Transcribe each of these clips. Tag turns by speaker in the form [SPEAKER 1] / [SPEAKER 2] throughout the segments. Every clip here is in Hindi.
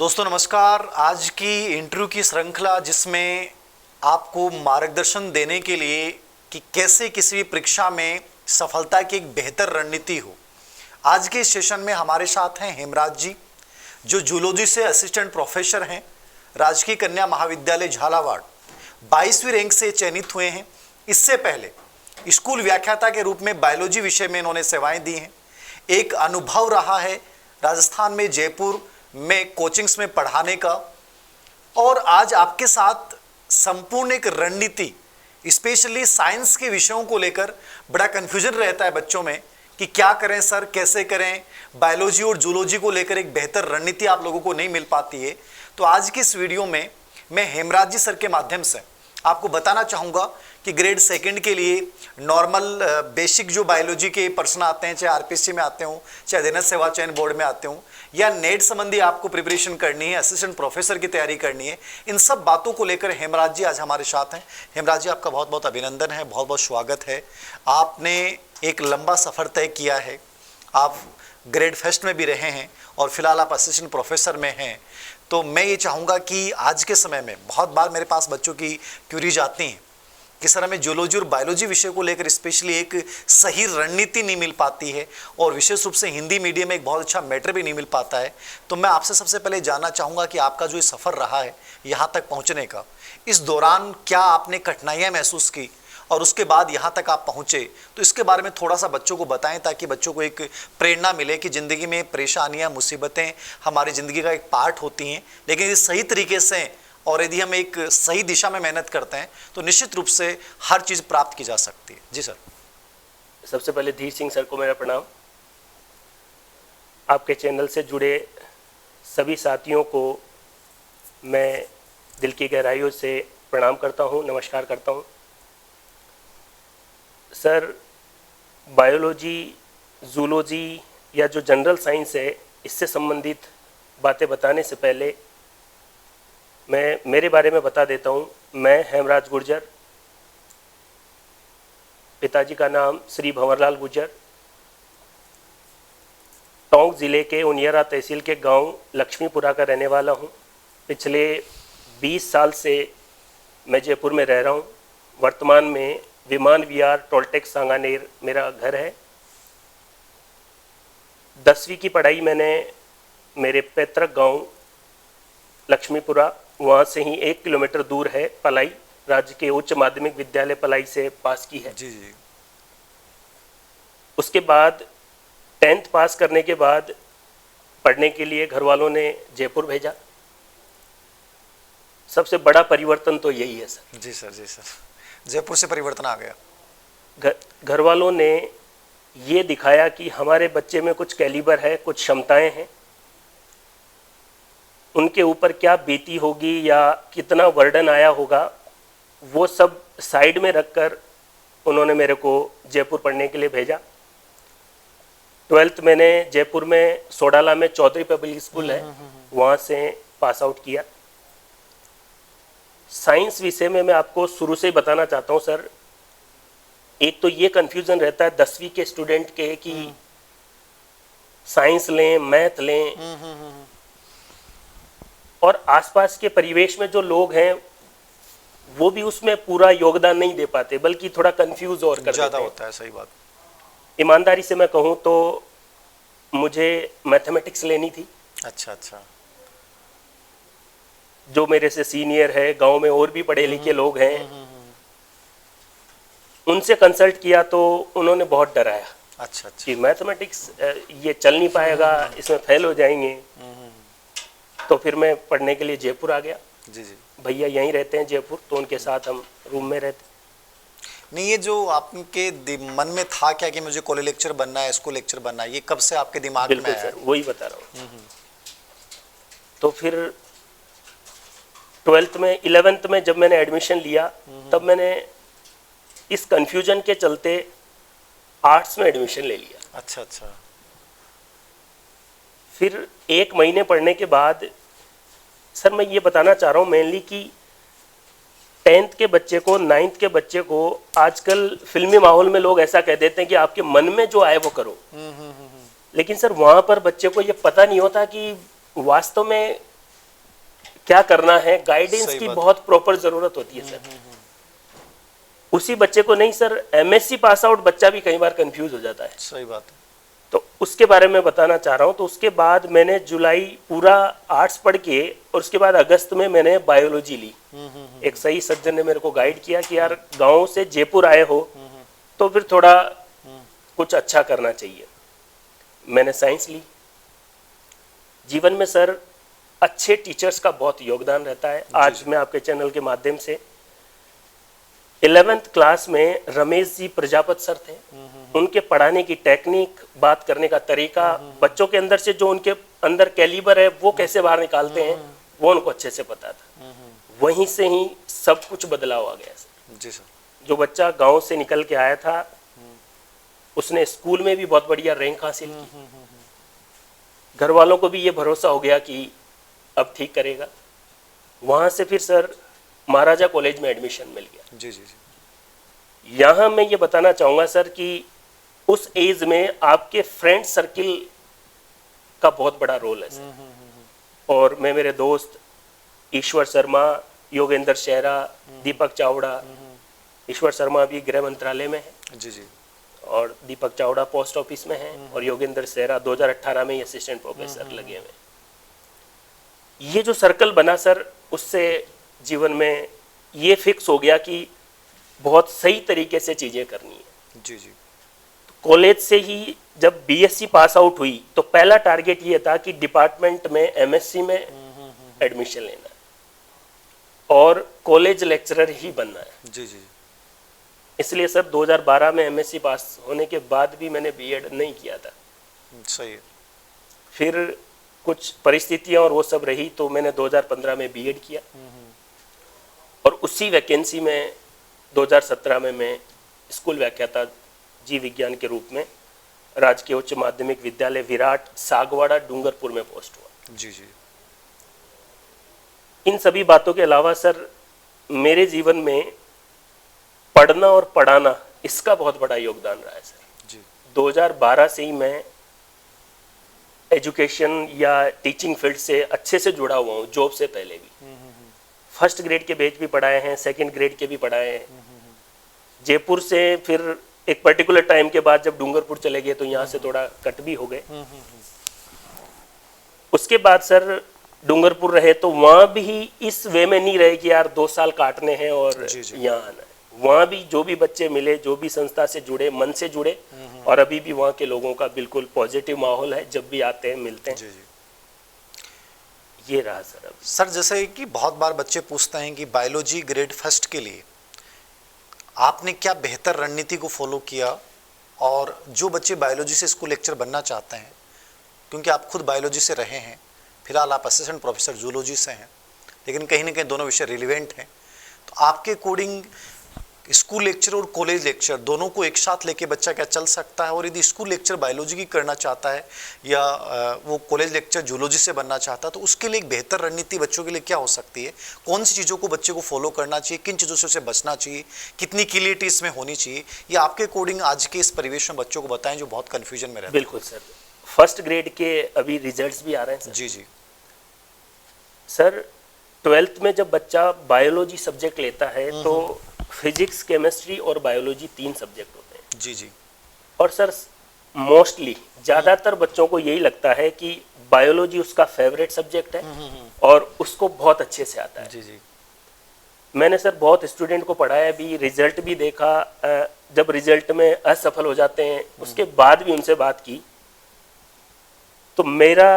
[SPEAKER 1] दोस्तों नमस्कार। आज की इंटरव्यू की श्रृंखला जिसमें आपको मार्गदर्शन देने के लिए कि कैसे किसी भी परीक्षा में सफलता की एक बेहतर रणनीति हो, आज के इस सेशन में हमारे साथ हैं हेमराज जी, जो जूलॉजी से असिस्टेंट प्रोफेसर हैं, राजकीय कन्या महाविद्यालय झालावाड़ 22वीं रैंक से चयनित हुए हैं। इससे पहले स्कूल व्याख्याता के रूप में बायोलॉजी विषय में इन्होंने सेवाएं दी हैं। एक अनुभव रहा है राजस्थान में जयपुर में कोचिंग्स में पढ़ाने का, और आज आपके साथ संपूर्ण एक रणनीति, स्पेशली साइंस के विषयों को लेकर बड़ा कन्फ्यूजन रहता है बच्चों में कि क्या करें सर, कैसे करें। बायोलॉजी और जूलॉजी को लेकर एक बेहतर रणनीति आप लोगों को नहीं मिल पाती है। तो आज की इस वीडियो में मैं हेमराज जी सर के माध्यम से आपको बताना चाहूँगा कि ग्रेड सेकंड के लिए नॉर्मल बेसिक जो बायोलॉजी के प्रश्न आते हैं, चाहे आरपीएससी में आते हों, चाहे अधीनस्थ सेवा चयन बोर्ड में आते हों, या नेट संबंधी आपको प्रिपरेशन करनी है, असिस्टेंट प्रोफेसर की तैयारी करनी है, इन सब बातों को लेकर हेमराज जी आज हमारे साथ हैं। हेमराज जी, आपका बहुत बहुत अभिनंदन है, बहुत बहुत स्वागत है। आपने एक लंबा सफ़र तय किया है, आप ग्रेड फर्स्ट में भी रहे हैं और फिलहाल आप असिस्टेंट प्रोफेसर में हैं। तो मैं ये चाहूँगा कि आज के समय में बहुत बार मेरे पास बच्चों की क्यूरीज आती हैं कि सर हमें जूलॉजी और बायोलॉजी विषय को लेकर स्पेशली एक सही रणनीति नहीं मिल पाती है, और विशेष रूप से हिंदी मीडियम में एक बहुत अच्छा मैटर भी नहीं मिल पाता है। तो मैं आपसे सबसे पहले जानना चाहूँगा कि आपका जो ये सफ़र रहा है यहाँ तक पहुँचने का, इस दौरान क्या आपने कठिनाइयाँ महसूस की और उसके बाद यहाँ तक आप पहुँचे, तो इसके बारे में थोड़ा सा बच्चों को बताएं ताकि बच्चों को एक प्रेरणा मिले कि ज़िंदगी में परेशानियाँ, मुसीबतें हमारी ज़िंदगी का एक पार्ट होती हैं, लेकिन ये सही तरीके से और यदि हम एक सही दिशा में मेहनत करते हैं तो निश्चित रूप से हर चीज़ प्राप्त की जा सकती है। जी सर।
[SPEAKER 2] सबसे पहले धीर सिंह सर को मेरा प्रणाम। आपके चैनल से जुड़े सभी साथियों को मैं दिल की गहराइयों से प्रणाम करता हूं, नमस्कार करता हूं। सर, बायोलॉजी, जूलॉजी या जो जनरल साइंस है, इससे संबंधित बातें बताने से पहले मैं मेरे बारे में बता देता हूँ। मैं हेमराज गुर्जर, पिताजी का नाम श्री भंवरलाल गुर्जर, टोंक ज़िले के उनियारा तहसील के गांव लक्ष्मीपुरा का रहने वाला हूँ। पिछले 20 साल से मैं जयपुर में रह रहा हूँ। वर्तमान में विमान विहार टोलटेक सांगानेर मेरा घर है। 10वीं की पढ़ाई मैंने मेरे पैतृक गांव लक्ष्मीपुरा, वहाँ से ही 1 किलोमीटर दूर है, पलाई, राज्य के उच्च माध्यमिक विद्यालय पलाई से पास की है।
[SPEAKER 1] जी जी।
[SPEAKER 2] उसके बाद 10th पास करने के बाद पढ़ने के लिए घर वालों ने जयपुर भेजा। सबसे बड़ा परिवर्तन तो यही है सर।
[SPEAKER 1] जी सर, जी सर, जयपुर से परिवर्तन आ गया।
[SPEAKER 2] घर वालों ने ये दिखाया कि हमारे बच्चे में कुछ कैलिबर है, कुछ क्षमताएं हैं। उनके ऊपर क्या बीती होगी या कितना वर्डन आया होगा, वो सब साइड में रखकर उन्होंने मेरे को जयपुर पढ़ने के लिए भेजा। 12th मैंने जयपुर में सोडाला में चौधरी पब्लिक स्कूल है, वहाँ से पास आउट किया। साइंस विषय में मैं आपको शुरू से ही बताना चाहता हूँ सर। एक तो ये कन्फ्यूज़न रहता है 10वीं के स्टूडेंट के कि साइंस लें, मैथ लें, और आसपास के परिवेश में जो लोग हैं वो भी उसमें पूरा योगदान नहीं दे पाते, बल्कि थोड़ा कंफ्यूज और कर
[SPEAKER 1] ज़्यादा
[SPEAKER 2] देते
[SPEAKER 1] होता है। सही बात।
[SPEAKER 2] ईमानदारी से मैं कहूँ तो मुझे मैथमेटिक्स लेनी थी।
[SPEAKER 1] अच्छा अच्छा।
[SPEAKER 2] जो मेरे से सीनियर है, गांव में और भी पढ़े लिखे लोग हैं, उनसे कंसल्ट किया तो उन्होंने बहुत डराया।
[SPEAKER 1] अच्छा अच्छा।
[SPEAKER 2] कि मैथमेटिक्स ये चल नहीं पाएगा, इसमें फेल हो जाएंगे। तो फिर मैं पढ़ने के लिए जयपुर आ गया।
[SPEAKER 1] जी जी।
[SPEAKER 2] भैया यहीं रहते हैं जयपुर, तो उनके साथ हम रूम में रहते।
[SPEAKER 1] नहीं, ये जो आपके मन में था क्या कि मुझे कॉलेज लेक्चर बनना है, स्कूल लेक्चर बनना है, ये कब से आपके दिमाग में आया?
[SPEAKER 2] सर, वही बता रहा हूँ। तो फिर 12th में 11th में जब मैंने एडमिशन लिया, तब मैंने इस कंफ्यूजन के चलते आर्ट्स में एडमिशन ले लिया।
[SPEAKER 1] अच्छा अच्छा।
[SPEAKER 2] फिर 1 महीने पढ़ने के बाद सर, मैं ये बताना चाह रहा हूँ मेनली कि 10th के बच्चे को, 9th के बच्चे को आजकल फिल्मी माहौल में लोग ऐसा कह देते हैं कि आपके मन में जो आए वो करो। लेकिन सर वहाँ पर बच्चे को ये पता नहीं होता कि वास्तव में क्या करना है, गाइडेंस
[SPEAKER 1] सही
[SPEAKER 2] की
[SPEAKER 1] बात।
[SPEAKER 2] बहुत प्रॉपर जरूरत होती है सर। उसी बच्चे को नहीं सर, एमएससी पास आउट बच्चा भी कई बार कंफ्यूज हो जाता है।
[SPEAKER 1] सही बात है।
[SPEAKER 2] तो उसके बारे में बताना चाह रहा हूँ। तो उसके बाद मैंने जुलाई पूरा आर्ट्स पढ़ के, और उसके बाद अगस्त में मैंने बायोलॉजी ली। एक सही सज्जन ने मेरे को गाइड किया कि यार गांव से जयपुर आए हो तो फिर थोड़ा कुछ अच्छा करना चाहिए। मैंने साइंस ली। जीवन में सर अच्छे टीचर्स का बहुत योगदान रहता है। आज मैं आपके चैनल के माध्यम से 11th क्लास में रमेश जी प्रजापत सर थे, उनके पढ़ाने की टेक्निक, बात करने का तरीका, बच्चों के अंदर से जो उनके अंदर कैलिबर है वो कैसे बाहर निकालते हैं, वो उनको अच्छे से पता था। वहीं से ही सब कुछ बदलाव आ गया सर।
[SPEAKER 1] जी सर।
[SPEAKER 2] जो बच्चा गांव से निकल के आया था उसने स्कूल में भी बहुत बढ़िया रैंक हासिल की। घर वालों को भी ये भरोसा हो गया कि अब ठीक करेगा। वहां से फिर सर महाराजा कॉलेज में एडमिशन मिल गया।
[SPEAKER 1] जी जी जी।
[SPEAKER 2] यहाँ मैं ये बताना चाहूँगा सर कि उस एज में आपके फ्रेंड सर्किल का बहुत बड़ा रोल है सर। और मैं मेरे दोस्त ईश्वर शर्मा, योगेंद्र शेरा, दीपक चावड़ा, ईश्वर शर्मा अभी गृह मंत्रालय में है
[SPEAKER 1] जी जी।
[SPEAKER 2] और दीपक चावड़ा पोस्ट ऑफिस में है, और योगेंद्र शेरा 2018 में ही असिस्टेंट प्रोफेसर लगे हुए। ये जो सर्कल बना सर, उससे जीवन में ये फिक्स हो गया कि बहुत सही तरीके से चीजें करनी है।
[SPEAKER 1] जी जी।
[SPEAKER 2] तो कॉलेज से ही जब बीएससी पास आउट हुई तो पहला टारगेट ये था कि डिपार्टमेंट में एमएससी में एडमिशन लेना है और कॉलेज लेक्चरर ही बनना है।
[SPEAKER 1] जी जी।
[SPEAKER 2] इसलिए सर 2012 में एमएससी पास होने के बाद भी मैंने बीएड नहीं किया था।
[SPEAKER 1] सही है।
[SPEAKER 2] फिर कुछ परिस्थितियां और वो सब रही तो मैंने 2015 में बीएड किया, और उसी वैकेंसी में 2017 में मैं स्कूल व्याख्याता जीव विज्ञान के रूप में राजकीय उच्च माध्यमिक विद्यालय विराट सागवाड़ा डूंगरपुर में पोस्ट हुआ।
[SPEAKER 1] जी जी।
[SPEAKER 2] इन सभी बातों के अलावा सर मेरे जीवन में पढ़ना और पढ़ाना, इसका बहुत बड़ा योगदान रहा है सर।
[SPEAKER 1] जी।
[SPEAKER 2] 2012 से ही मैं एजुकेशन या टीचिंग फील्ड से अच्छे से जुड़ा हुआ हूँ, जॉब से पहले भी। फर्स्ट ग्रेड के बैच भी पढ़ाए हैं, सेकंड ग्रेड के भी पढ़ाए हैं। जयपुर से फिर एक पर्टिकुलर टाइम के बाद जब डूंगरपुर चले गए तो यहाँ से थोड़ा कट भी हो गए। उसके बाद सर डूंगरपुर रहे तो वहाँ भी इस वे में नहीं रहे कि यार 2 साल काटने हैं और यहाँ आना है। वहाँ भी जो भी बच्चे मिले, जो भी संस्था से जुड़े, मन से जुड़े, और अभी भी वहाँ के लोगों का बिल्कुल पॉजिटिव माहौल है। जब भी आते हैं मिलते हैं।
[SPEAKER 1] जी जी।
[SPEAKER 2] ये रहा सर। अब
[SPEAKER 1] सर जैसे कि बहुत बार बच्चे पूछते हैं कि बायोलॉजी ग्रेड फर्स्ट के लिए आपने क्या बेहतर रणनीति को फॉलो किया, और जो बच्चे बायोलॉजी से स्कूल लेक्चर बनना चाहते हैं, क्योंकि आप खुद बायोलॉजी से रहे हैं, फिलहाल आप असिस्टेंट प्रोफेसर जूलॉजी से हैं, लेकिन कहीं ना कहीं दोनों विषय रिलेवेंट हैं, तो आपके अकॉर्डिंग स्कूल लेक्चर और कॉलेज लेक्चर दोनों को एक साथ लेके बच्चा क्या चल सकता है, और यदि स्कूल लेक्चर बायोलॉजी की करना चाहता है या वो कॉलेज लेक्चर जूलॉजी से बनना चाहता है, तो उसके लिए एक बेहतर रणनीति बच्चों के लिए क्या हो सकती है? कौन सी चीज़ों को बच्चे को फॉलो करना चाहिए, किन चीज़ों से उसे बचना चाहिए, कितनी क्लियरिटी इसमें होनी चाहिए, ये आपके अकॉर्डिंग आज के इस परिवेश में बच्चों को बताएं जो बहुत कन्फ्यूजन में रहते हैं।
[SPEAKER 2] बिल्कुल सर। फर्स्ट ग्रेड के अभी रिजल्ट्स भी आ रहे हैं सर।
[SPEAKER 1] जी जी।
[SPEAKER 2] सर 12th में जब बच्चा बायोलॉजी सब्जेक्ट लेता है तो फिजिक्स, केमिस्ट्री और बायोलॉजी 3 सब्जेक्ट होते हैं।
[SPEAKER 1] जी जी।
[SPEAKER 2] और सर मोस्टली ज़्यादातर बच्चों को यही लगता है कि बायोलॉजी उसका फेवरेट सब्जेक्ट है और उसको बहुत अच्छे से आता है।
[SPEAKER 1] जी जी।
[SPEAKER 2] मैंने सर बहुत स्टूडेंट को पढ़ाया भी, रिजल्ट भी देखा। जब रिजल्ट में असफल हो जाते हैं उसके बाद भी उनसे बात की, तो मेरा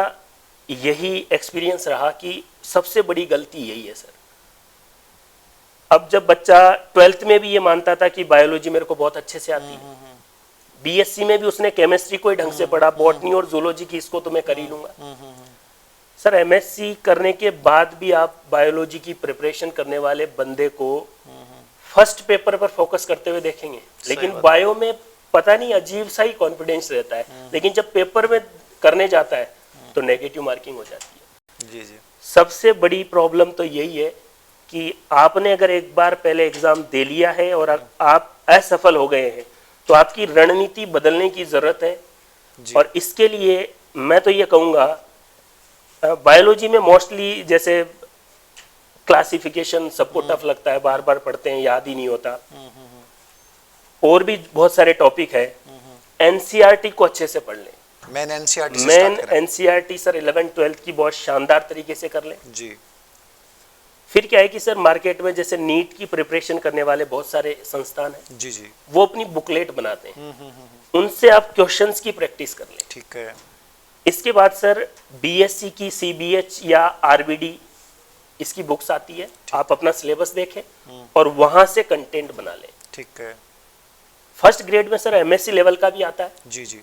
[SPEAKER 2] यही एक्सपीरियंस रहा कि सबसे बड़ी गलती यही है सर। अब जब बच्चा 12th में भी ये मानता था कि बायोलॉजी मेरे को बहुत अच्छे से आती है, बीएससी में भी उसने केमिस्ट्री को ही ढंग से पढ़ा, बॉटनी और जूलॉजी की इसको तो मैं कर ही लूंगा। सर एमएससी करने के बाद भी आप बायोलॉजी की प्रिपरेशन करने वाले बंदे को फर्स्ट पेपर पर फोकस करते हुए देखेंगे, लेकिन बायो में पता नहीं अजीब सा ही कॉन्फिडेंस रहता है, लेकिन जब पेपर में करने जाता है तो नेगेटिव मार्किंग हो जाती है।
[SPEAKER 1] जी जी।
[SPEAKER 2] सबसे बड़ी प्रॉब्लम तो यही है कि आपने अगर एक बार पहले एग्जाम दे लिया है और आप असफल हो गए हैं तो आपकी रणनीति बदलने की जरूरत है। और इसके लिए मैं तो ये कहूँगा, बायोलॉजी में मोस्टली जैसे क्लासिफिकेशन सबको टफ लगता है, बार बार पढ़ते हैं, याद ही नहीं होता। और भी बहुत सारे टॉपिक है। एनसीईआरटी को अच्छे से पढ़ लें।
[SPEAKER 1] मेन एनसीईआरटी से
[SPEAKER 2] मेन
[SPEAKER 1] स्टार्ट करें।
[SPEAKER 2] एनसीईआरटी सर 11-12 की बहुत शानदार तरीके से कर लें।
[SPEAKER 1] जी
[SPEAKER 2] फिर क्या है कि सर मार्केट में जैसे नीट की प्रिपरेशन करने वाले बहुत सारे संस्थान हैं,
[SPEAKER 1] जी जी
[SPEAKER 2] वो अपनी बुकलेट बनाते हैं, उनसे आप क्वेश्चंस की प्रैक्टिस कर लें।
[SPEAKER 1] ठीक है।
[SPEAKER 2] इसके बाद सर बीएससी की सीबीएच या आरबीडी इसकी बुक्स आती है, आप अपना सिलेबस देखें और वहां से कंटेंट बना लें।
[SPEAKER 1] ठीक है।
[SPEAKER 2] फर्स्ट ग्रेड में सर एमएससी लेवल का भी आता है।
[SPEAKER 1] जी जी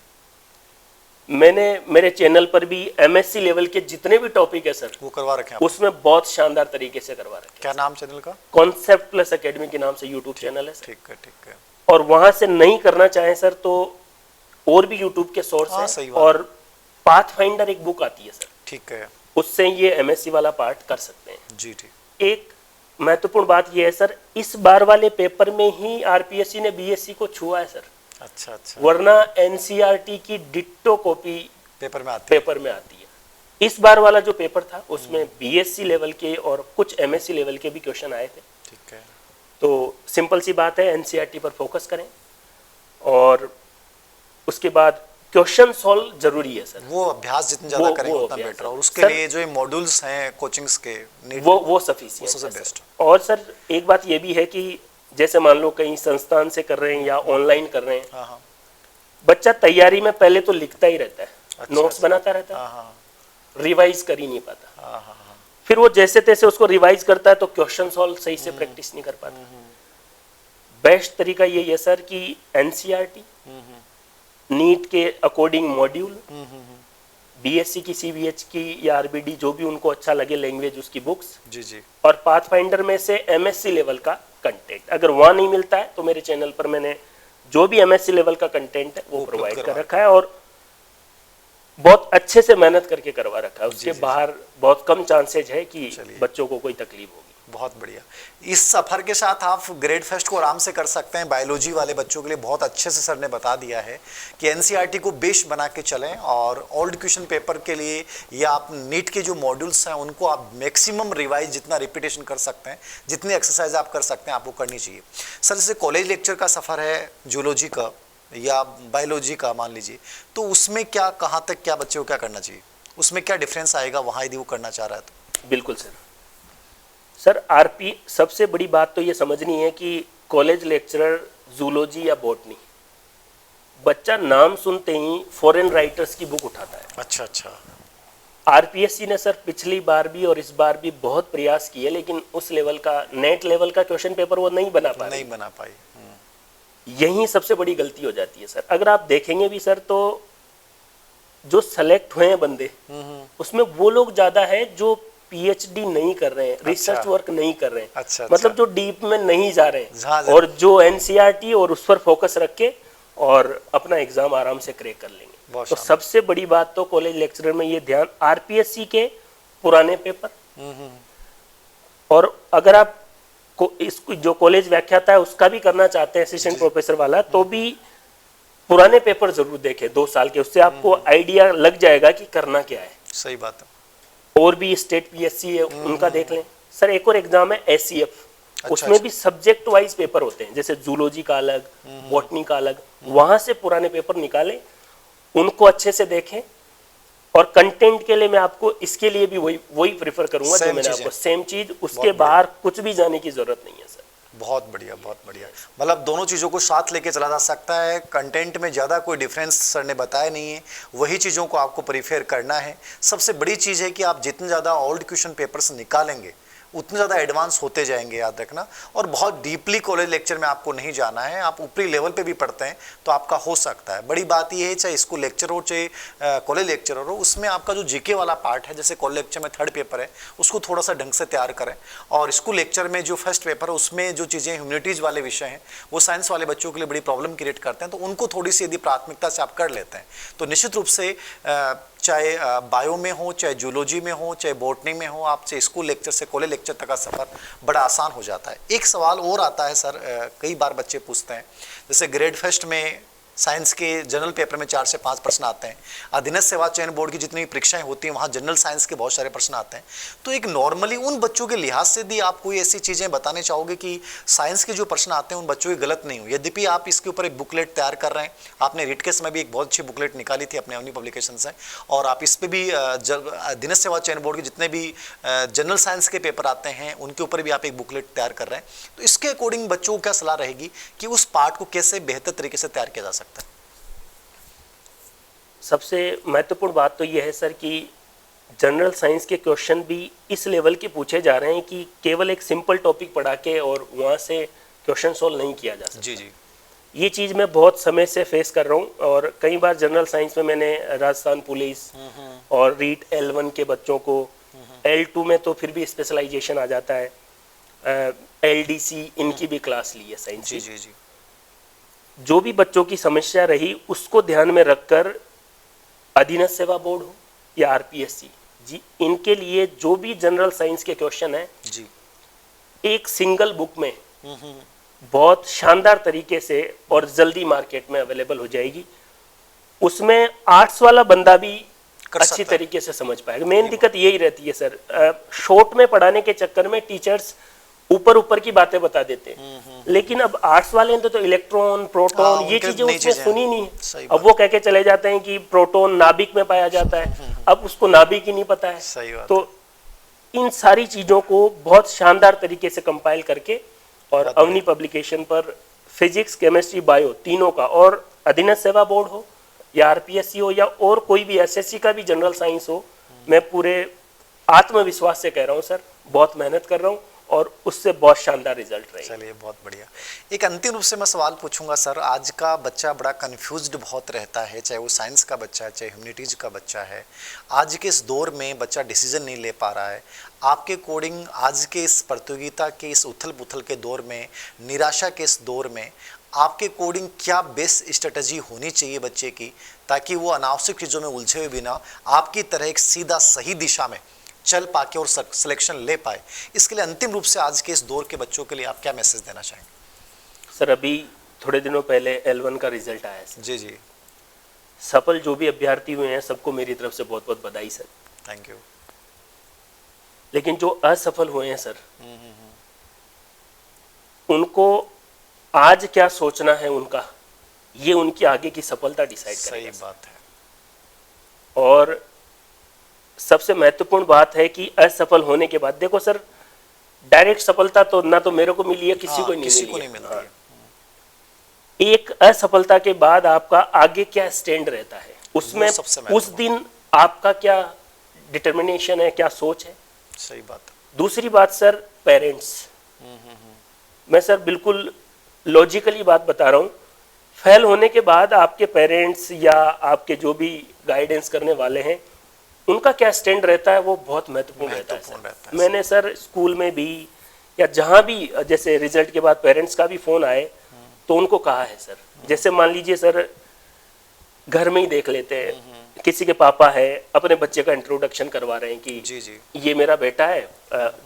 [SPEAKER 2] मैंने मेरे चैनल पर भी एमएससी लेवल के जितने भी टॉपिक है सर
[SPEAKER 1] वो करवा रखे हैं
[SPEAKER 2] उसमें बहुत शानदार तरीके से करवा रखे।
[SPEAKER 1] क्या नाम चैनल का?
[SPEAKER 2] कॉन्सेप्ट प्लस एकेडमी के नाम से यूट्यूब चैनल है सर।
[SPEAKER 1] ठीक है ठीक है।
[SPEAKER 2] और वहां से नहीं करना चाहें सर तो और भी यूट्यूब के सोर्स
[SPEAKER 1] हाँ,
[SPEAKER 2] हैं।
[SPEAKER 1] सही बात।
[SPEAKER 2] और पाथफाइंडर एक बुक आती है सर,
[SPEAKER 1] ठीक है।
[SPEAKER 2] उससे ये एमएससी वाला पार्ट कर सकते हैं।
[SPEAKER 1] जी ठीक।
[SPEAKER 2] एक महत्वपूर्ण बात यह है सर, इस बार वाले पेपर में ही आरपीएससी ने बीएससी को छुआ है सर,
[SPEAKER 1] अच्छा अच्छा।
[SPEAKER 2] वरना एनसीईआरटी की डिट्टो कॉपी
[SPEAKER 1] पेपर में आती है।
[SPEAKER 2] पेपर में आती है। इस बार वाला जो पेपर था उसमें बीएससी लेवल के और कुछ एमएससी लेवल के भी क्वेश्चन आए थे।
[SPEAKER 1] ठीक है।
[SPEAKER 2] तो सिंपल सी बात है, एनसीईआरटी पर फोकस करें और उसके बाद क्वेश्चन सॉल्व जरूरी है सर।
[SPEAKER 1] वो अभ्यास जितना ज्यादा
[SPEAKER 2] वो
[SPEAKER 1] करेंगे उतना
[SPEAKER 2] अभ्यास
[SPEAKER 1] बेटर।
[SPEAKER 2] है।
[SPEAKER 1] और उसके
[SPEAKER 2] सर,
[SPEAKER 1] लिए जो ये मॉड्यूल्स हैं कोचिंग्स के need
[SPEAKER 2] वो सफिशिएंट
[SPEAKER 1] सबसे
[SPEAKER 2] है
[SPEAKER 1] बेस्ट।
[SPEAKER 2] सर। और सर एक बात ये भी है कि जैसे मान लो कहीं संस्थान से कर रहे हैं या ऑनलाइन कर रहे हैं,
[SPEAKER 1] हाँ हाँ
[SPEAKER 2] बच्चा तैयारी में पहले तो लिखता ही रहता है,
[SPEAKER 1] अच्छा,
[SPEAKER 2] नोट्स
[SPEAKER 1] अच्छा।
[SPEAKER 2] बनाता रहता है,
[SPEAKER 1] हाँ हाँ
[SPEAKER 2] रिवाइज कर ही नहीं पाता।
[SPEAKER 1] हाँ हाँ हाँ।
[SPEAKER 2] फिर वो जैसे तैसे उसको रिवाइज करता है तो क्वेश्चन सॉल्व सही से प्रैक्टिस नहीं कर पाता। बेस्ट तरीका यही है सर कि एनसीईआरटी, नीट के अकॉर्डिंग मॉड्यूल, बीएससी की सीबीएच की या आरबीडी जो भी उनको अच्छा लगे लैंग्वेज उसकी बुक्स,
[SPEAKER 1] जी जी
[SPEAKER 2] और पाथफाइंडर में से एमएससी लेवल का कंटेंट। अगर वहां नहीं मिलता है तो मेरे चैनल पर मैंने जो भी एमएससी लेवल का कंटेंट है वो प्रोवाइड कर
[SPEAKER 1] करवा
[SPEAKER 2] रखा है और बहुत अच्छे से मेहनत करके करवा रखा है। उसके बाहर बहुत कम चांसेज है कि
[SPEAKER 1] चलिए।
[SPEAKER 2] बच्चों को कोई तकलीफ होगी।
[SPEAKER 1] बहुत बढ़िया। इस सफर के साथ आप ग्रेड फेस्ट को आराम से कर सकते हैं। बायोलॉजी वाले बच्चों के लिए बहुत अच्छे से सर ने बता दिया है कि एनसीईआरटी को बेस बना के चलें और ओल्ड क्वेश्चन पेपर के लिए या आप नीट के जो मॉड्यूल्स हैं उनको आप मैक्सिमम रिवाइज, जितना रिपीटेशन कर सकते हैं, जितनी एक्सरसाइज आप कर सकते हैं आपको करनी चाहिए। सर जैसे कॉलेज लेक्चर का सफ़र है जूलॉजी का या बायोलॉजी का मान लीजिए, तो उसमें क्या, कहाँ तक क्या बच्चे को क्या करना चाहिए, उसमें क्या डिफरेंस आएगा वहाँ यदि वो करना चाह रहा है तो?
[SPEAKER 2] बिल्कुल सर आरपी सबसे बड़ी बात तो ये समझनी है कि कॉलेज लेक्चरर जूलॉजी या बॉटनी, बच्चा नाम सुनते ही फॉरेन राइटर्स की बुक उठाता है।
[SPEAKER 1] अच्छा अच्छा।
[SPEAKER 2] आरपीएससी ने सर पिछली बार भी और इस बार भी बहुत प्रयास किए, लेकिन उस लेवल का, नेट लेवल का क्वेश्चन पेपर वो नहीं बना पाए।
[SPEAKER 1] नहीं बना पाई।
[SPEAKER 2] यही सबसे बड़ी गलती हो जाती है सर। अगर आप देखेंगे भी सर तो जो सेलेक्ट हुए हैं बंदे उसमें वो लोग ज्यादा है जो पीएचडी नहीं कर रहे हैं, रिसर्च वर्क नहीं कर रहे हैं।
[SPEAKER 1] अच्छा,
[SPEAKER 2] मतलब जो डीप में नहीं जा रहे
[SPEAKER 1] हाँ,
[SPEAKER 2] हैं और जो एनसीईआरटी और उस पर फोकस रख के और अपना एग्जाम आराम से क्रैक कर लेंगे।
[SPEAKER 1] बहुत
[SPEAKER 2] तो
[SPEAKER 1] शानदार।
[SPEAKER 2] सबसे बड़ी बात तो कॉलेज लेक्चरर में ये ध्यान, आरपीएससी के पुराने पेपर, और अगर आप इसको जो कॉलेज व्याख्याता है उसका भी करना चाहते हैं असिस्टेंट प्रोफेसर वाला, तो भी पुराने पेपर जरूर देखें 2 साल के, उससे आपको आइडिया लग जाएगा कि करना क्या है।
[SPEAKER 1] सही बात है।
[SPEAKER 2] और भी स्टेट पीएससी है उनका देख लें। सर एक और एग्जाम है एससीएफ, उसमें
[SPEAKER 1] अच्छा।
[SPEAKER 2] भी सब्जेक्ट वाइज पेपर होते हैं, जैसे जूलॉजी का अलग, बॉटनी का अलग, वहां से पुराने पेपर निकालें, उनको अच्छे से देखें। और कंटेंट के लिए मैं आपको इसके लिए भी वही प्रेफर करूंगा जो
[SPEAKER 1] Same
[SPEAKER 2] मैंने
[SPEAKER 1] चीजें।
[SPEAKER 2] आपको, सेम चीज, उसके बाहर कुछ भी जाने की जरूरत नहीं है सर।
[SPEAKER 1] बहुत बढ़िया बहुत बढ़िया। मतलब दोनों चीज़ों को साथ लेके चला जा सकता है। कंटेंट में ज़्यादा कोई डिफरेंस सर ने बताया नहीं है, वही चीज़ों को आपको प्रीफेयर करना है। सबसे बड़ी चीज़ है कि आप जितने ज़्यादा ओल्ड क्वेश्चन पेपर्स निकालेंगे उतने ज़्यादा एडवांस होते जाएंगे, याद रखना। और बहुत डीपली कॉलेज लेक्चर में आपको नहीं जाना है, आप ऊपरी लेवल पे भी पढ़ते हैं तो आपका हो सकता है। बड़ी बात ये है, चाहे स्कूल लेक्चर हो चाहे कॉलेज लेक्चर हो, उसमें आपका जो जीके वाला पार्ट है, जैसे कॉलेज लेक्चर में 3rd पेपर है, उसको थोड़ा सा ढंग से तैयार करें। और स्कूल लेक्चर में जो 1st पेपर है उसमें जो चीज़ें ह्यूमैनिटीज़ वाले विषय हैं वो साइंस वाले बच्चों के लिए बड़ी प्रॉब्लम क्रिएट करते हैं, तो उनको थोड़ी सी यदि प्राथमिकता से आप कर लेते हैं तो निश्चित रूप से चाहे बायो में हो, चाहे जूलॉजी में हो, चाहे बॉटनी में हो, आप चाहे स्कूल लेक्चर से कॉलेज लेक्चर तक का सफ़र बड़ा आसान हो जाता है। एक सवाल और आता है सर, कई बार बच्चे पूछते हैं, जैसे ग्रेड फेस्ट में साइंस के जनरल पेपर में 4 से 5 प्रश्न आते हैं। अधीनस्थ सेवा चयन बोर्ड की जितनी परीक्षाएं होती हैं वहाँ जनरल साइंस के बहुत सारे प्रश्न आते हैं। तो एक नॉर्मली उन बच्चों के लिहाज से भी आप कोई ऐसी चीज़ें बताने चाहोगे कि साइंस के जो प्रश्न आते हैं उन बच्चों की गलत नहीं हो? यद्यपि आप इसके ऊपर एक बुकलेट तैयार कर रहे हैं, आपने रीट के समय भी एक बहुत अच्छी बुकलेट निकाली थी अपने अपनी पब्लिकेशन से, और आप इस पर भी अधीनस्थ सेवा चयन बोर्ड के जितने भी जनरल साइंस के पेपर आते हैं उनके ऊपर भी आप एक बुकलेट तैयार कर रहे हैं। तो इसके अकॉर्डिंग बच्चों को क्या सलाह रहेगी कि उस पार्ट को कैसे बेहतर तरीके से तैयार किया जा सकता है?
[SPEAKER 2] सबसे महत्वपूर्ण बात तो यह है सर कि जनरल साइंस के क्वेश्चन भी इस लेवल के पूछे जा रहे हैं कि केवल एक सिंपल टॉपिक पढ़ा के और वहाँ से क्वेश्चन सॉल्व नहीं किया जा सकता।
[SPEAKER 1] जी जी।
[SPEAKER 2] ये चीज़ मैं बहुत समय से फेस कर रहा हूँ, और कई बार जनरल साइंस में मैंने राजस्थान पुलिस और रीट L1 के बच्चों को, L2 में तो फिर भी स्पेशलाइजेशन आ जाता है, LDC इनकी भी क्लास ली है साइंस की।
[SPEAKER 1] जी जी।
[SPEAKER 2] जो भी बच्चों की समस्या रही उसको ध्यान में रखकर अधीनस्थ सेवा बोर्ड हो या RPSC जी, इनके लिए जो भी जनरल साइंस के क्वेश्चन है
[SPEAKER 1] जी,
[SPEAKER 2] एक सिंगल बुक में बहुत शानदार तरीके से और जल्दी मार्केट में अवेलेबल हो जाएगी। उसमें आर्ट्स वाला बंदा भी अच्छी तरीके से समझ पाएगा। मेन दिक्कत यही रहती है सर, शॉर्ट में पढ़ाने के चक्कर में टीचर्स ऊपर ऊपर की बातें बता देते हैं, लेकिन अब आर्ट्स वाले तो इलेक्ट्रॉन प्रोटॉन ये चीजें उसने सुनी नहीं है। अब वो कह के चले जाते हैं कि प्रोटॉन नाभिक में पाया जाता है, अब उसको नाभिक ही नहीं पता है। तो इन सारी चीजों को बहुत शानदार तरीके से कंपाइल करके और अवनी पब्लिकेशन पर फिजिक्स केमिस्ट्री बायो तीनों का, और अधीनस्थ सेवा बोर्ड हो या RPSC हो या और कोई भी SSC का भी जनरल साइंस हो, मैं पूरे आत्मविश्वास से कह रहा हूँ सर, बहुत मेहनत कर रहा हूँ और उससे बहुत शानदार रिजल्ट रहे।
[SPEAKER 1] चलिए बहुत बढ़िया। एक अंतिम रूप से मैं सवाल पूछूंगा सर, आज का बच्चा बड़ा कंफ्यूज्ड बहुत रहता है, चाहे वो साइंस का बच्चा है चाहे ह्यूमैनिटीज का बच्चा है। आज के इस दौर में बच्चा डिसीजन नहीं ले पा रहा है। आपके अकॉर्डिंग आज के इस प्रतियोगिता के इस उथल पुथल के दौर में, निराशा के इस दौर में, आपके अकॉर्डिंग क्या बेस्ट स्ट्रेटजी होनी चाहिए बच्चे की, ताकि वो अनावश्यक चीज़ों में उलझे हुए बिना आपकी तरह एक सीधा सही दिशा में चल पाके और सिलेक्शन ले पाए? इसके लिए अंतिम रूप से आज के इस दौर के बच्चों के लिए आप क्या मैसेज देना चाहेंगे?
[SPEAKER 2] सर अभी थोड़े दिनों पहले L1 का रिजल्ट आया सर।
[SPEAKER 1] जी जी।
[SPEAKER 2] सफल जो भी अभ्यर्थी हुए हैं सबको मेरी तरफ से बहुत बहुत बधाई सर।
[SPEAKER 1] Thank you.
[SPEAKER 2] लेकिन जो असफल हुए हैं सर, उनको आज क्या सोचना है उनका, ये उनकी आगे की सफलता डिसाइड करेगा।
[SPEAKER 1] सही बात है।
[SPEAKER 2] और सबसे महत्वपूर्ण बात है कि असफल होने के बाद, देखो सर डायरेक्ट सफलता तो ना तो मेरे को मिली है, किसी को नहीं मिली है। एक असफलता के बाद आपका आगे क्या स्टैंड रहता है, उसमें उस दिन आपका क्या डिटर्मिनेशन है, क्या सोच है।
[SPEAKER 1] सही बात।
[SPEAKER 2] दूसरी बात सर, पेरेंट्स, मैं सर बिल्कुल लॉजिकली बात बता रहा हूँ, फेल होने के बाद आपके पेरेंट्स या आपके जो भी गाइडेंस करने वाले हैं उनका क्या स्टैंड रहता है वो बहुत महत्वपूर्ण रहता है। मैंने सर स्कूल में भी या जहाँ भी, जैसे रिजल्ट के बाद पेरेंट्स का भी फोन आए तो उनको कहा है सर, जैसे मान लीजिए सर घर में ही देख लेते हैं, किसी के पापा है अपने बच्चे का इंट्रोडक्शन करवा रहे हैं कि
[SPEAKER 1] जी जी, ये
[SPEAKER 2] मेरा बेटा है,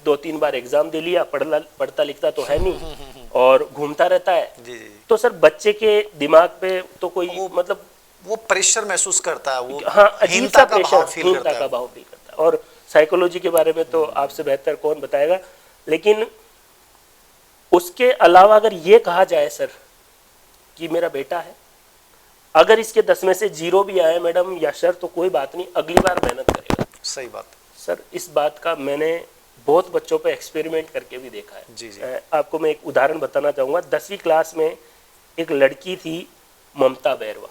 [SPEAKER 2] 2-3 बार एग्जाम दे लिया, पढ़ता लिखता तो है नहीं और घूमता रहता है।
[SPEAKER 1] जी जी।
[SPEAKER 2] तो सर बच्चे के दिमाग पे तो कोई मतलब
[SPEAKER 1] वो प्रेशर महसूस करता है, वो
[SPEAKER 2] हाँ अजीब सा प्रेशर, हीनता
[SPEAKER 1] का
[SPEAKER 2] भाव फील करता है। और साइकोलॉजी के बारे में तो आपसे बेहतर कौन बताएगा, लेकिन उसके अलावा अगर ये कहा जाए सर कि मेरा बेटा है, अगर इसके 10 में से 0 भी आए मैडम या सर तो कोई बात नहीं, अगली बार मेहनत करेगा।
[SPEAKER 1] सही बात
[SPEAKER 2] सर, इस बात का मैंने बहुत बच्चों पे एक्सपेरिमेंट करके भी देखा है।
[SPEAKER 1] जी जी।
[SPEAKER 2] आपको मैं एक उदाहरण बताना चाहूँगा। 10वीं क्लास में एक लड़की थी ममता बैरवा,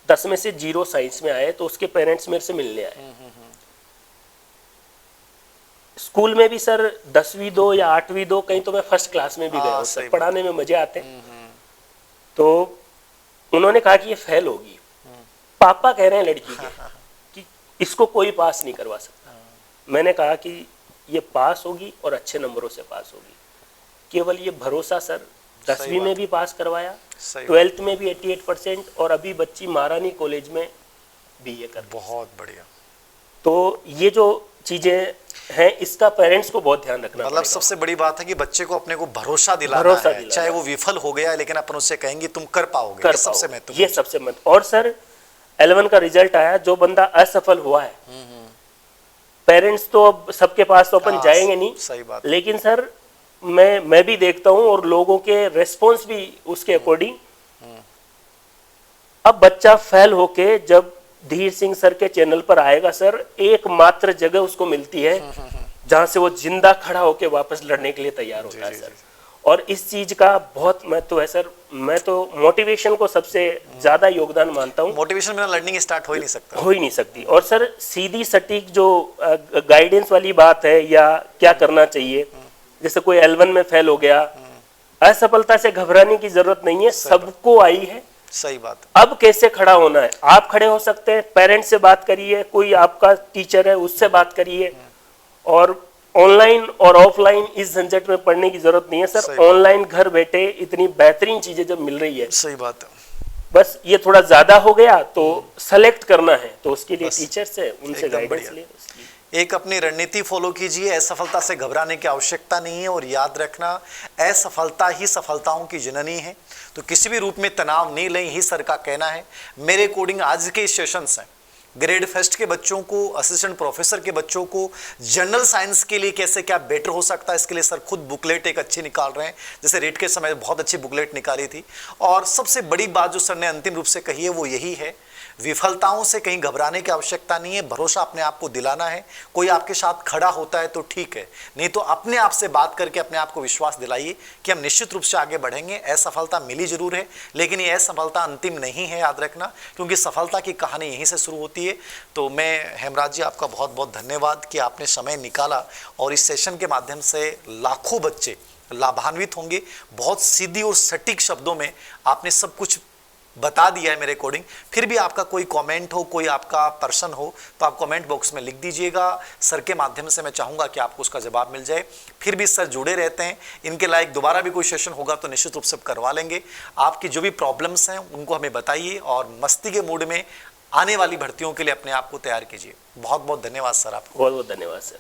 [SPEAKER 2] 10 में से 0 साइंस में आए तो उसके पेरेंट्स मेरे से मिलने आए। स्कूल में भी सर 10वीं दो या 8वीं दो, कहीं तो मैं फर्स्ट क्लास में भी गया हूँ, पढ़ाने में मजे आते हैं। तो उन्होंने कहा कि ये फेल होगी। पापा कह रहे हैं लड़की के कि इसको कोई पास नहीं करवा सकता। मैंने कहा कि ये पास होगी और अच्छे नंबरों से पास होगी। केवल ये भरोसा सर, 10वीं में भी पास करवाया, 12th में भी 88% और अभी बच्ची महारानी कॉलेज में BA कर।
[SPEAKER 1] बहुत बढ़िया।
[SPEAKER 2] तो ये जो चीजें हैं, इसका पेरेंट्स को बहुत ध्यान रखना
[SPEAKER 1] मतलब
[SPEAKER 2] पड़ेगा।
[SPEAKER 1] सबसे बड़ी बात है कि बच्चे को अपने को भरोसा दिलाना
[SPEAKER 2] भरोसा
[SPEAKER 1] है,
[SPEAKER 2] दिलाना
[SPEAKER 1] चाहे
[SPEAKER 2] है।
[SPEAKER 1] वो विफल हो गया लेकिन अपन उससे कहेंगे तुम कर पाओगे,
[SPEAKER 2] कर
[SPEAKER 1] ये सबसे
[SPEAKER 2] पाओ,
[SPEAKER 1] महत्वपूर्ण।
[SPEAKER 2] ये सबसे महत्व। और सर 11 का रिजल्ट आया, जो बंदा असफल हुआ है, पेरेंट्स तो अब सबके पास तो अपन
[SPEAKER 1] हाँ,
[SPEAKER 2] जाएंगे नहीं,
[SPEAKER 1] सही बात।
[SPEAKER 2] लेकिन सर मैं भी देखता हूं और लोगों के रेस्पॉन्स भी उसके अकॉर्डिंग। अब बच्चा फेल होके जब धीर सिंह सर के चैनल पर आएगा सर, एकमात्र जगह उसको मिलती है जहां से वो जिंदा खड़ा होके वापस लड़ने के लिए तैयार होता है सर। और इस चीज का बहुत महत्व है सर। मैं तो मोटिवेशन को सबसे ज्यादा योगदान मानता हूँ।
[SPEAKER 1] मोटिवेशन बिना लर्निंग स्टार्ट हो ही नहीं सकता।
[SPEAKER 2] हो ही नहीं सकती। और सर सीधी सटीक जो गाइडेंस वाली बात है या क्या करना चाहिए, जैसे कोई L1 में फेल हो गया, असफलता से घबराने की जरूरत नहीं है, सबको आई है।
[SPEAKER 1] सही बात।
[SPEAKER 2] अब कैसे खड़ा होना है, आप खड़े हो सकते हैं, पेरेंट्स से बात करिए, कोई आपका टीचर है उससे बात करिए, और ऑनलाइन और ऑफलाइन इस झंझट में पढ़ने की जरूरत नहीं है सर। ऑनलाइन घर बैठे इतनी बेहतरीन चीजें जब मिल रही है,
[SPEAKER 1] सही बात है।
[SPEAKER 2] बस ये थोड़ा ज्यादा हो गया तो सेलेक्ट करना है, तो उसके लिए टीचर्स है, उनसे गाइडेंस ले।
[SPEAKER 1] एक अपनी रणनीति फॉलो कीजिए, असफलता से घबराने की आवश्यकता नहीं है। और याद रखना, असफलता ही सफलताओं की जननी है, तो किसी भी रूप में तनाव नहीं लें, यही सर का कहना है। मेरे अकॉर्डिंग आज के सेशंस हैं, ग्रेड फर्स्ट के बच्चों को, असिस्टेंट प्रोफेसर के बच्चों को जनरल साइंस के लिए कैसे क्या बेटर हो सकता है, इसके लिए सर खुद बुकलेट एक अच्छी निकाल रहे हैं, जैसे रेट के समय बहुत अच्छी बुकलेट निकाली थी। और सबसे बड़ी बात जो सर ने अंतिम रूप से कही है वो यही है, विफलताओं से कहीं घबराने की आवश्यकता नहीं है, भरोसा अपने आप को दिलाना है। कोई आपके साथ खड़ा होता है तो ठीक है, नहीं तो अपने आप से बात करके अपने आप को विश्वास दिलाइए कि हम निश्चित रूप से आगे बढ़ेंगे। असफलता मिली जरूर है, लेकिन ये असफलता अंतिम नहीं है, याद रखना, क्योंकि सफलता की कहानी यहीं से शुरू होती है। तो मैं हेमराज जी आपका बहुत बहुत धन्यवाद कि आपने समय निकाला और इस सेशन के माध्यम से लाखों बच्चे लाभान्वित होंगे। बहुत सीधी और सटीक शब्दों में आपने सब कुछ बता दिया है मेरे अकॉर्डिंग। फिर भी आपका कोई कमेंट हो, कोई आपका प्रश्न हो, तो आप कमेंट बॉक्स में लिख दीजिएगा। सर के माध्यम से मैं चाहूँगा कि आपको उसका जवाब मिल जाए। फिर भी सर जुड़े रहते हैं, इनके लायक दोबारा भी कोई सेशन होगा तो निश्चित रूप से करवा लेंगे। आपकी जो भी प्रॉब्लम्स हैं उनको हमें बताइए और मस्ती के मूड में आने वाली भर्तियों के लिए अपने आप को तैयार कीजिए। बहुत बहुत धन्यवाद सर आपको।
[SPEAKER 2] बहुत बहुत धन्यवाद सर।